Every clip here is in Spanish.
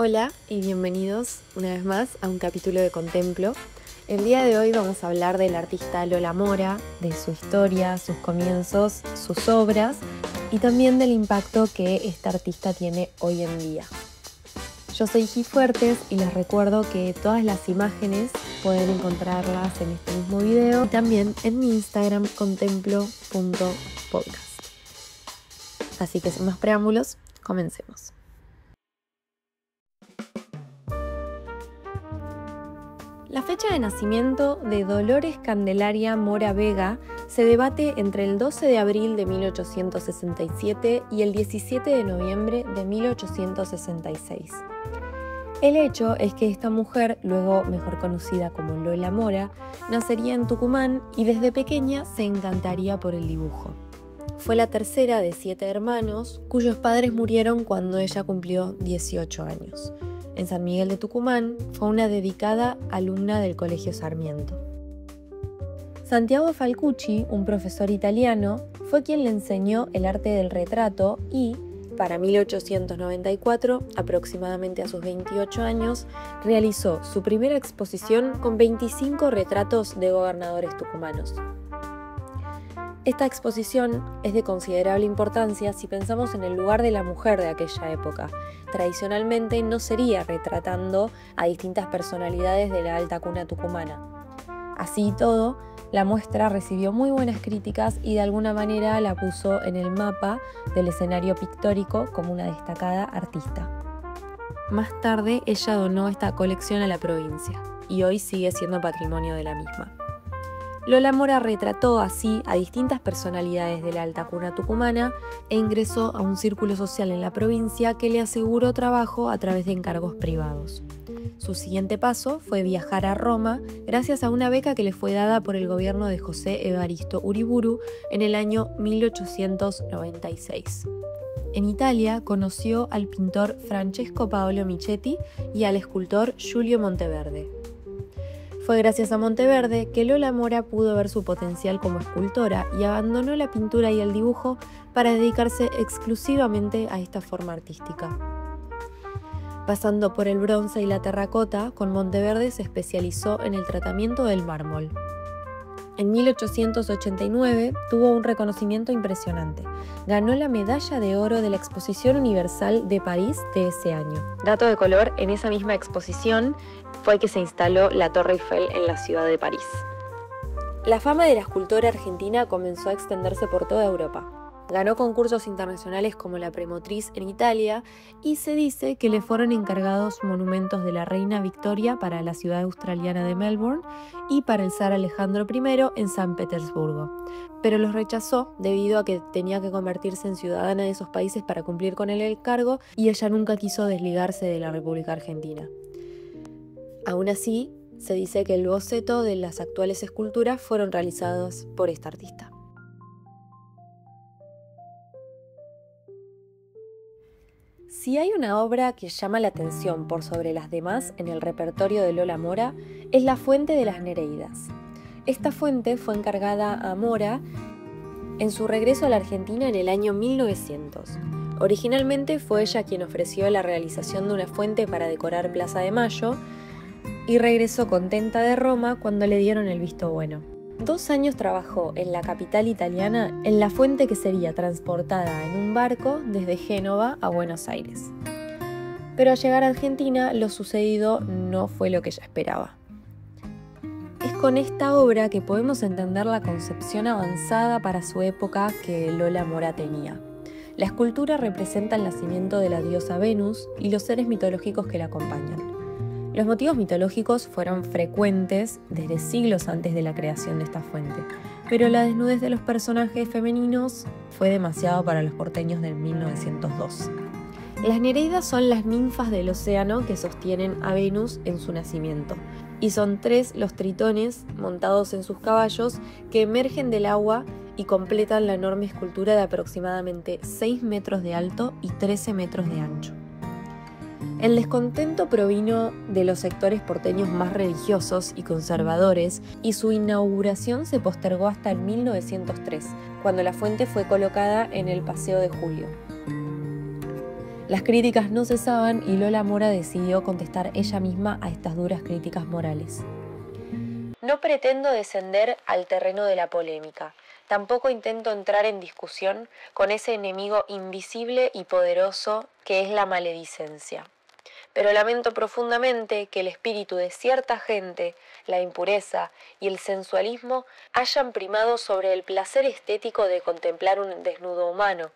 Hola y bienvenidos una vez más a un capítulo de Contemplo. El día de hoy vamos a hablar del artista Lola Mora, de su historia, sus comienzos, sus obras y también del impacto que esta artista tiene hoy en día. Yo soy Gi Fuertes y les recuerdo que todas las imágenes pueden encontrarlas en este mismo video y también en mi Instagram contemplo.podcast. Así que sin más preámbulos, comencemos. La fecha de nacimiento de Dolores Candelaria Mora Vega se debate entre el 12 de abril de 1867 y el 17 de noviembre de 1866. El hecho es que esta mujer, luego mejor conocida como Lola Mora, nacería en Tucumán y desde pequeña se encantaría por el dibujo. Fue la tercera de 7 hermanos, cuyos padres murieron cuando ella cumplió 18 años. En San Miguel de Tucumán, fue una dedicada alumna del Colegio Sarmiento. Santiago Falcucci, un profesor italiano, fue quien le enseñó el arte del retrato y, para 1894, aproximadamente a sus 28 años, realizó su primera exposición con 25 retratos de gobernadores tucumanos. Esta exposición es de considerable importancia si pensamos en el lugar de la mujer de aquella época. Tradicionalmente no sería retratando a distintas personalidades de la alta cuna tucumana. Así y todo, la muestra recibió muy buenas críticas y de alguna manera la puso en el mapa del escenario pictórico como una destacada artista. Más tarde ella donó esta colección a la provincia y hoy sigue siendo patrimonio de la misma. Lola Mora retrató así a distintas personalidades de la alta cuna tucumana e ingresó a un círculo social en la provincia que le aseguró trabajo a través de encargos privados. Su siguiente paso fue viajar a Roma gracias a una beca que le fue dada por el gobierno de José Evaristo Uriburu en el año 1896. En Italia conoció al pintor Francesco Paolo Michetti y al escultor Giulio Monteverde. Fue gracias a Monteverde que Lola Mora pudo ver su potencial como escultora y abandonó la pintura y el dibujo para dedicarse exclusivamente a esta forma artística. Pasando por el bronce y la terracota, con Monteverde se especializó en el tratamiento del mármol. En 1889 tuvo un reconocimiento impresionante. Ganó la medalla de oro de la Exposición Universal de París de ese año. Dato de color, en esa misma exposición fue que se instaló la Torre Eiffel en la ciudad de París. La fama de la escultora argentina comenzó a extenderse por toda Europa. Ganó concursos internacionales como la Premotriz en Italia y se dice que le fueron encargados monumentos de la reina Victoria para la ciudad australiana de Melbourne y para el zar Alejandro I en San Petersburgo. Pero los rechazó debido a que tenía que convertirse en ciudadana de esos países para cumplir con el cargo y ella nunca quiso desligarse de la República Argentina. Aún así, se dice que el boceto de las actuales esculturas fueron realizados por esta artista. Si hay una obra que llama la atención por sobre las demás en el repertorio de Lola Mora, es la Fuente de las Nereidas. Esta fuente fue encargada a Mora en su regreso a la Argentina en el año 1900. Originalmente fue ella quien ofreció la realización de una fuente para decorar Plaza de Mayo y regresó contenta de Roma cuando le dieron el visto bueno. 2 años trabajó en la capital italiana en la fuente que sería transportada en un barco desde Génova a Buenos Aires. Pero al llegar a Argentina, lo sucedido no fue lo que ella esperaba. Es con esta obra que podemos entender la concepción avanzada para su época que Lola Mora tenía. La escultura representa el nacimiento de la diosa Venus y los seres mitológicos que la acompañan. Los motivos mitológicos fueron frecuentes desde siglos antes de la creación de esta fuente, pero la desnudez de los personajes femeninos fue demasiado para los porteños del 1902. Las Nereidas son las ninfas del océano que sostienen a Venus en su nacimiento, y son 3 los tritones montados en sus caballos que emergen del agua y completan la enorme escultura de aproximadamente 6 metros de alto y 13 metros de ancho. El descontento provino de los sectores porteños más religiosos y conservadores y su inauguración se postergó hasta el 1903, cuando la fuente fue colocada en el Paseo de Julio. Las críticas no cesaban y Lola Mora decidió contestar ella misma a estas duras críticas morales. No pretendo descender al terreno de la polémica. Tampoco intento entrar en discusión con ese enemigo invisible y poderoso que es la maledicencia. Pero lamento profundamente que el espíritu de cierta gente, la impureza y el sensualismo hayan primado sobre el placer estético de contemplar un desnudo humano,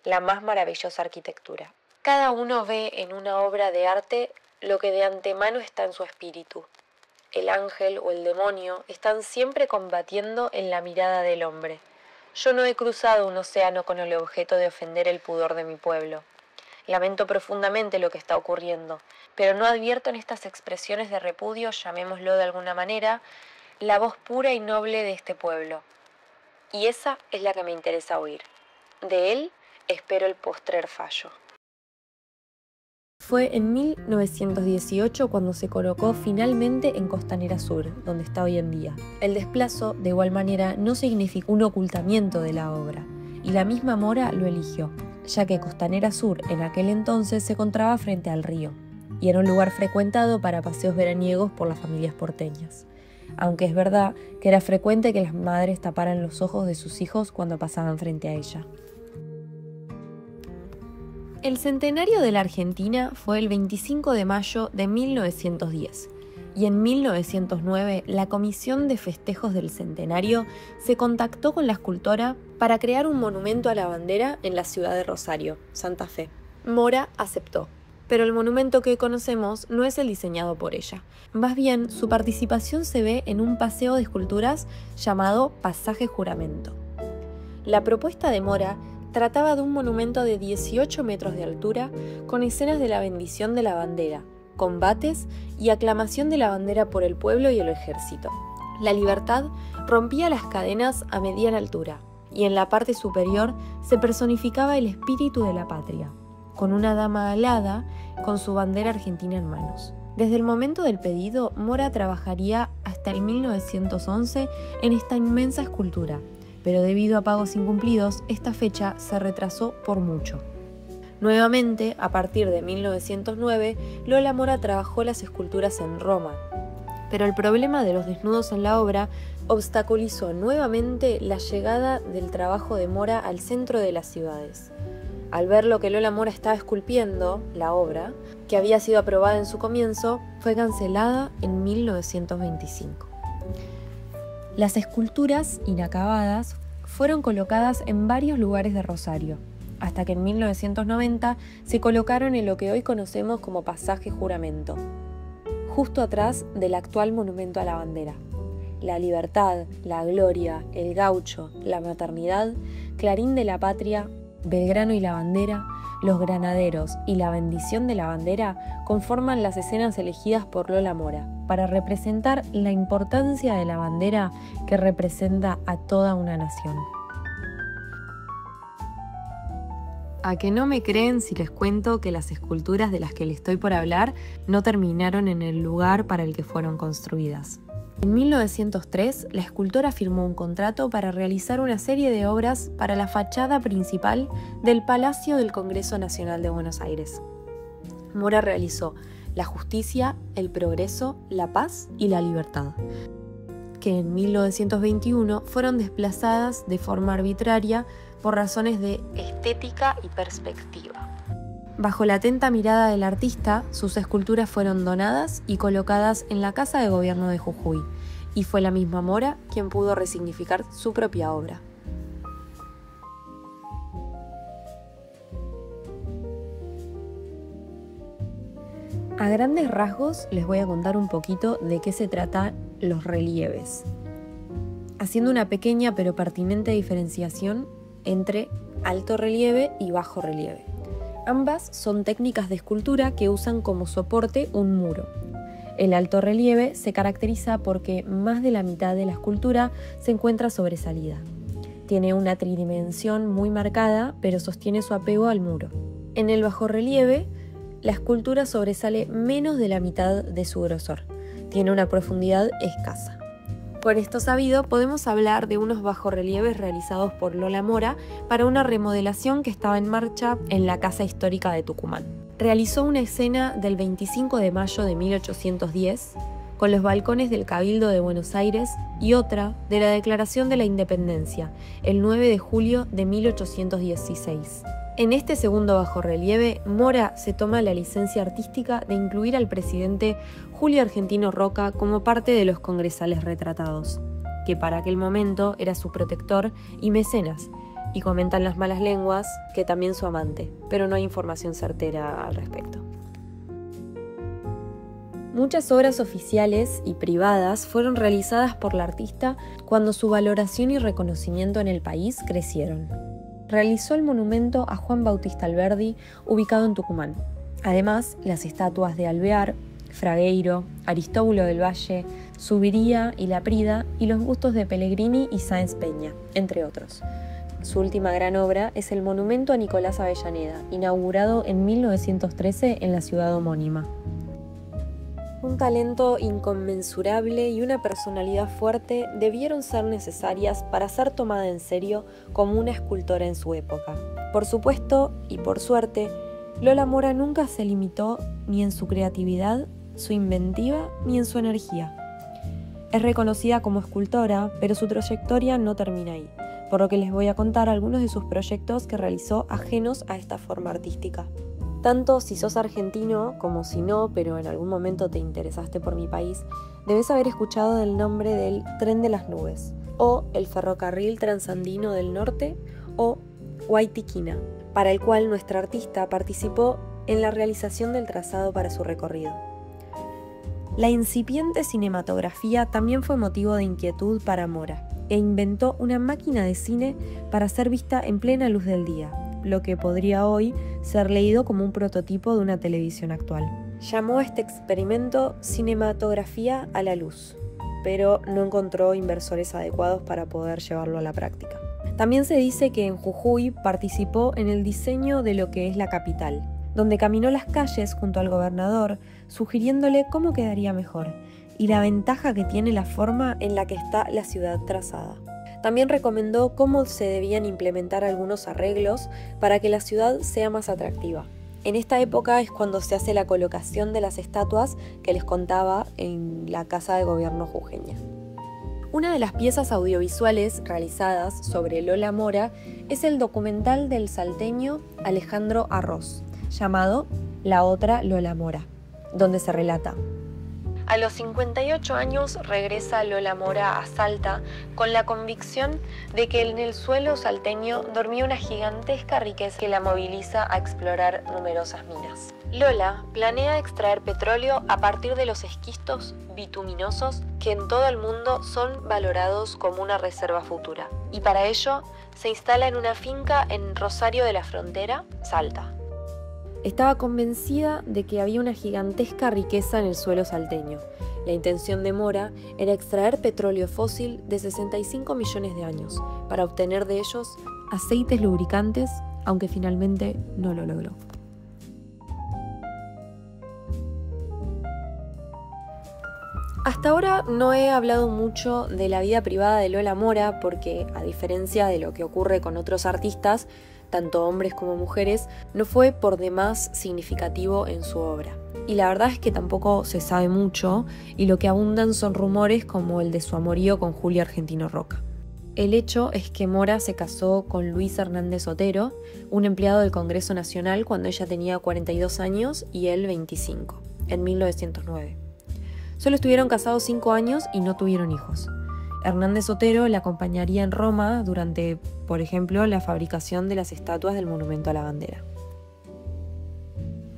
la más maravillosa arquitectura. Cada uno ve en una obra de arte lo que de antemano está en su espíritu. El ángel o el demonio están siempre combatiendo en la mirada del hombre. Yo no he cruzado un océano con el objeto de ofender el pudor de mi pueblo. Lamento profundamente lo que está ocurriendo, pero no advierto en estas expresiones de repudio, llamémoslo de alguna manera, la voz pura y noble de este pueblo. Y esa es la que me interesa oír. De él espero el postrer fallo. Fue en 1918 cuando se colocó finalmente en Costanera Sur, donde está hoy en día. El desplazo, de igual manera, no significó un ocultamiento de la obra, y la misma Mora lo eligió, ya que Costanera Sur en aquel entonces se encontraba frente al río, y era un lugar frecuentado para paseos veraniegos por las familias porteñas. Aunque es verdad que era frecuente que las madres taparan los ojos de sus hijos cuando pasaban frente a ella. El centenario de la Argentina fue el 25 de mayo de 1910 y en 1909 la Comisión de Festejos del Centenario se contactó con la escultora para crear un monumento a la bandera en la ciudad de Rosario, Santa Fe. Mora aceptó, pero el monumento que conocemos no es el diseñado por ella. Más bien, su participación se ve en un paseo de esculturas llamado Pasaje Juramento. La propuesta de Mora trataba de un monumento de 18 metros de altura con escenas de la bendición de la bandera, combates y aclamación de la bandera por el pueblo y el ejército. La Libertad rompía las cadenas a mediana altura y en la parte superior se personificaba el espíritu de la patria, con una dama alada con su bandera argentina en manos. Desde el momento del pedido, Mora trabajaría hasta el 1911 en esta inmensa escultura, pero debido a pagos incumplidos, esta fecha se retrasó por mucho. Nuevamente, a partir de 1909, Lola Mora trabajó las esculturas en Roma, pero el problema de los desnudos en la obra obstaculizó nuevamente la llegada del trabajo de Mora al centro de las ciudades. Al ver lo que Lola Mora estaba esculpiendo, la obra, que había sido aprobada en su comienzo, fue cancelada en 1925. Las esculturas inacabadas fueron colocadas en varios lugares de Rosario, hasta que en 1990 se colocaron en lo que hoy conocemos como Pasaje Juramento, justo atrás del actual monumento a la bandera. La libertad, la gloria, el gaucho, la maternidad, Clarín de la Patria, Belgrano y la bandera, los granaderos y la bendición de la bandera conforman las escenas elegidas por Lola Mora para representar la importancia de la bandera que representa a toda una nación. ¿A que no me creen si les cuento que las esculturas de las que les estoy por hablar no terminaron en el lugar para el que fueron construidas? En 1903, la escultora firmó un contrato para realizar una serie de obras para la fachada principal del Palacio del Congreso Nacional de Buenos Aires. Mora realizó la justicia, el progreso, la paz y la libertad, que en 1921 fueron desplazadas de forma arbitraria por razones de estética y perspectiva. Bajo la atenta mirada del artista, sus esculturas fueron donadas y colocadas en la Casa de Gobierno de Jujuy, y fue la misma Mora quien pudo resignificar su propia obra. A grandes rasgos les voy a contar un poquito de qué se tratan los relieves, haciendo una pequeña pero pertinente diferenciación entre alto relieve y bajo relieve. Ambas son técnicas de escultura que usan como soporte un muro. El alto relieve se caracteriza porque más de la mitad de la escultura se encuentra sobresalida. Tiene una tridimensión muy marcada, pero sostiene su apego al muro. En el bajo relieve, la escultura sobresale menos de la mitad de su grosor. Tiene una profundidad escasa. Con esto sabido, podemos hablar de unos bajorrelieves realizados por Lola Mora para una remodelación que estaba en marcha en la Casa Histórica de Tucumán. Realizó una escena del 25 de mayo de 1810, con los balcones del Cabildo de Buenos Aires, y otra de la Declaración de la Independencia, el 9 de julio de 1816. En este segundo bajorrelieve, Mora se toma la licencia artística de incluir al presidente Julio Argentino Roca como parte de los congresales retratados, que para aquel momento era su protector y mecenas, y comentan las malas lenguas que también su amante, pero no hay información certera al respecto. Muchas obras oficiales y privadas fueron realizadas por la artista cuando su valoración y reconocimiento en el país crecieron. Realizó el monumento a Juan Bautista Alberdi, ubicado en Tucumán. Además, las estatuas de Alvear, Fragueiro, Aristóbulo del Valle, Subiría y Laprida, y los bustos de Pellegrini y Sáenz Peña, entre otros. Su última gran obra es el monumento a Nicolás Avellaneda, inaugurado en 1913 en la ciudad homónima. Un talento inconmensurable y una personalidad fuerte debieron ser necesarias para ser tomada en serio como una escultora en su época. Por supuesto, y por suerte, Lola Mora nunca se limitó ni en su creatividad, su inventiva, ni en su energía. Es reconocida como escultora, pero su trayectoria no termina ahí, por lo que les voy a contar algunos de sus proyectos que realizó ajenos a esta forma artística. Tanto si sos argentino como si no, pero en algún momento te interesaste por mi país, debes haber escuchado del nombre del Tren de las Nubes, o el Ferrocarril Transandino del Norte, o Guaytiquina, para el cual nuestra artista participó en la realización del trazado para su recorrido. La incipiente cinematografía también fue motivo de inquietud para Mora, e inventó una máquina de cine para ser vista en plena luz del día, lo que podría hoy ser leído como un prototipo de una televisión actual. Llamó a este experimento cinematografía a la luz, pero no encontró inversores adecuados para poder llevarlo a la práctica. También se dice que en Jujuy participó en el diseño de lo que es la capital, donde caminó las calles junto al gobernador, sugiriéndole cómo quedaría mejor y la ventaja que tiene la forma en la que está la ciudad trazada. También recomendó cómo se debían implementar algunos arreglos para que la ciudad sea más atractiva. En esta época es cuando se hace la colocación de las estatuas que les contaba en la Casa de Gobierno jujeña. Una de las piezas audiovisuales realizadas sobre Lola Mora es el documental del salteño Alejandro Arroz, llamado La otra Lola Mora, donde se relata: a los 58 años regresa Lola Mora a Salta con la convicción de que en el suelo salteño dormía una gigantesca riqueza que la moviliza a explorar numerosas minas. Lola planea extraer petróleo a partir de los esquistos bituminosos que en todo el mundo son valorados como una reserva futura, y para ello se instala en una finca en Rosario de la Frontera, Salta. Estaba convencida de que había una gigantesca riqueza en el suelo salteño. La intención de Mora era extraer petróleo fósil de 65 millones de años para obtener de ellos aceites lubricantes, aunque finalmente no lo logró. Hasta ahora no he hablado mucho de la vida privada de Lola Mora porque, a diferencia de lo que ocurre con otros artistas, tanto hombres como mujeres, no fue por demás significativo en su obra. Y la verdad es que tampoco se sabe mucho, y lo que abundan son rumores como el de su amorío con Julio Argentino Roca. El hecho es que Mora se casó con Luis Hernández Otero, un empleado del Congreso Nacional, cuando ella tenía 42 años y él 25, en 1909. Solo estuvieron casados 5 años y no tuvieron hijos. Hernández Otero la acompañaría en Roma durante, por ejemplo, la fabricación de las estatuas del Monumento a la Bandera.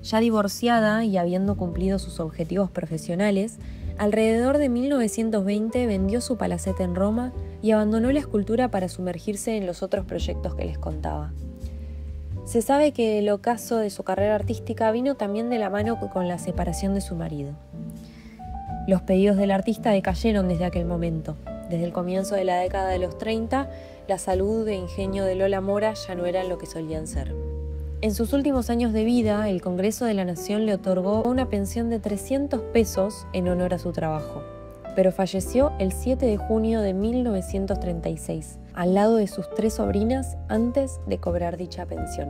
Ya divorciada y habiendo cumplido sus objetivos profesionales, alrededor de 1920 vendió su palacete en Roma y abandonó la escultura para sumergirse en los otros proyectos que les contaba. Se sabe que el ocaso de su carrera artística vino también de la mano con la separación de su marido. Los pedidos del artista decayeron desde aquel momento. Desde el comienzo de la década de los 30, la salud e ingenio de Lola Mora ya no eran lo que solían ser. En sus últimos años de vida, el Congreso de la Nación le otorgó una pensión de 300 pesos en honor a su trabajo. pero falleció el 7 de junio de 1936, al lado de sus 3 sobrinas antes de cobrar dicha pensión.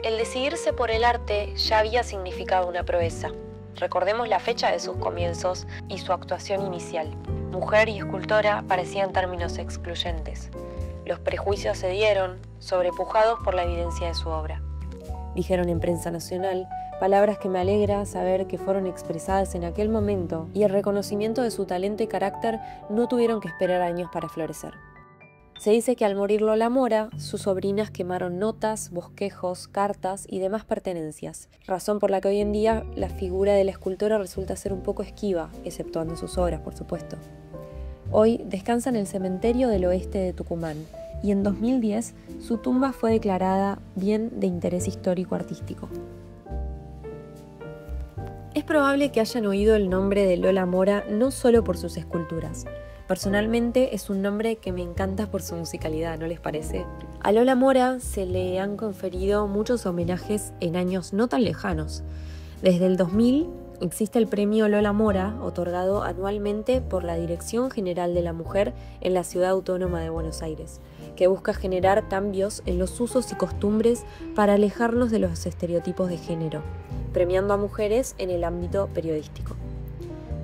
El decidirse por el arte ya había significado una proeza. Recordemos la fecha de sus comienzos y su actuación inicial. Mujer y escultora parecían términos excluyentes. Los prejuicios cedieron, sobrepujados por la evidencia de su obra. Dijeron en prensa nacional, palabras que me alegra saber que fueron expresadas en aquel momento y el reconocimiento de su talento y carácter no tuvieron que esperar años para florecer. Se dice que al morir Lola Mora, sus sobrinas quemaron notas, bosquejos, cartas y demás pertenencias, razón por la que hoy en día la figura de la escultora resulta ser un poco esquiva, exceptuando sus obras, por supuesto. Hoy descansa en el cementerio del oeste de Tucumán y en 2010 su tumba fue declarada bien de interés histórico-artístico. Es probable que hayan oído el nombre de Lola Mora no solo por sus esculturas. Personalmente es un nombre que me encanta por su musicalidad, ¿no les parece? A Lola Mora se le han conferido muchos homenajes en años no tan lejanos. Desde el 2000 existe el premio Lola Mora, otorgado anualmente por la Dirección General de la Mujer en la Ciudad Autónoma de Buenos Aires, que busca generar cambios en los usos y costumbres para alejarnos de los estereotipos de género, premiando a mujeres en el ámbito periodístico.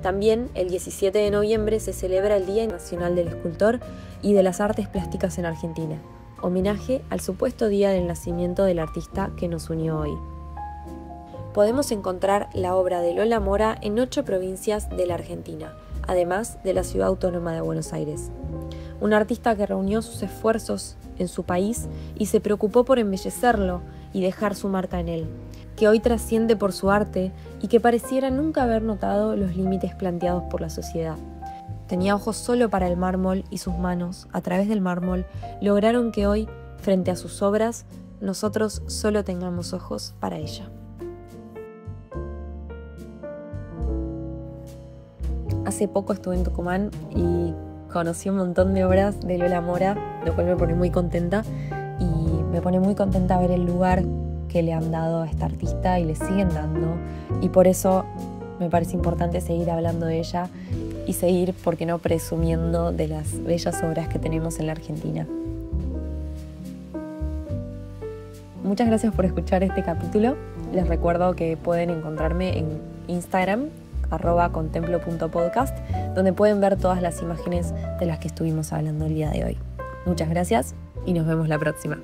También el 17 de noviembre se celebra el Día Nacional del Escultor y de las Artes Plásticas en Argentina, homenaje al supuesto día del nacimiento del artista que nos unió hoy. Podemos encontrar la obra de Lola Mora en 8 provincias de la Argentina, además de la Ciudad Autónoma de Buenos Aires. Un artista que reunió sus esfuerzos en su país y se preocupó por embellecerlo y dejar su marca en él, que hoy trasciende por su arte y que pareciera nunca haber notado los límites planteados por la sociedad. Tenía ojos solo para el mármol y sus manos, a través del mármol, lograron que hoy, frente a sus obras, nosotros solo tengamos ojos para ella. Hace poco estuve en Tucumán y conocí un montón de obras de Lola Mora, lo cual me pone muy contenta y me pone muy contenta ver el lugar que le han dado a esta artista y le siguen dando, y por eso me parece importante seguir hablando de ella y seguir, ¿por qué no?, presumiendo de las bellas obras que tenemos en la Argentina. Muchas gracias por escuchar este capítulo. Les recuerdo que pueden encontrarme en Instagram, @contemplo.podcast, donde pueden ver todas las imágenes de las que estuvimos hablando el día de hoy. Muchas gracias y nos vemos la próxima.